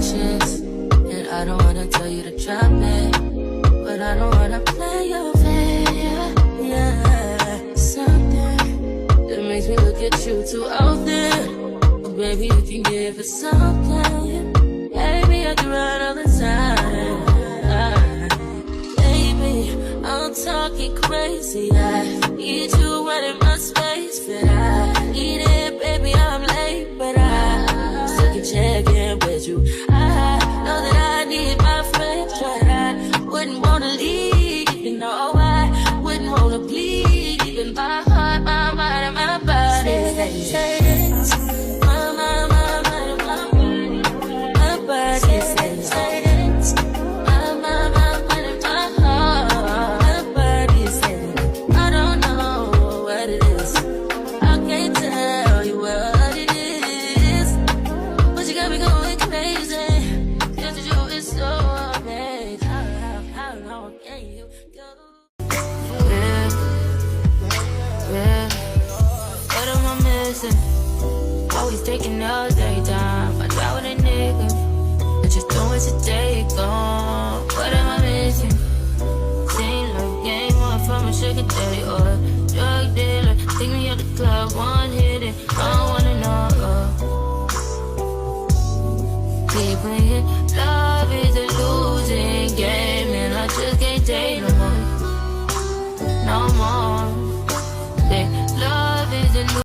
patience. And I don't wanna tell you to drop it, but I don't wanna play your fair. Yeah, something that makes me look at you too often. But baby, you can give it something. Baby, I can run all the time. Baby, I'm talking crazy. I need you running my space, but I need it, baby. I'm late, but I still can check in with you. I know that I need my friends, but I wouldn't wanna leave. You know, I wouldn't wanna bleed. Even my heart, my mind, and my body. Say it. My mind, and my body. My body says it. My mind, and my heart. My body says it. I don't know what it is. I can't tell you what it is. But you got me going crazy. Just you is so amazing. How long can you go? Yeah. What am I missing? Always taking notes every time I try with a nigga. I just don't want to take on. What am I missing? Seem like game one from a sugar daddy or a drug dealer. Take me out the club, one hit.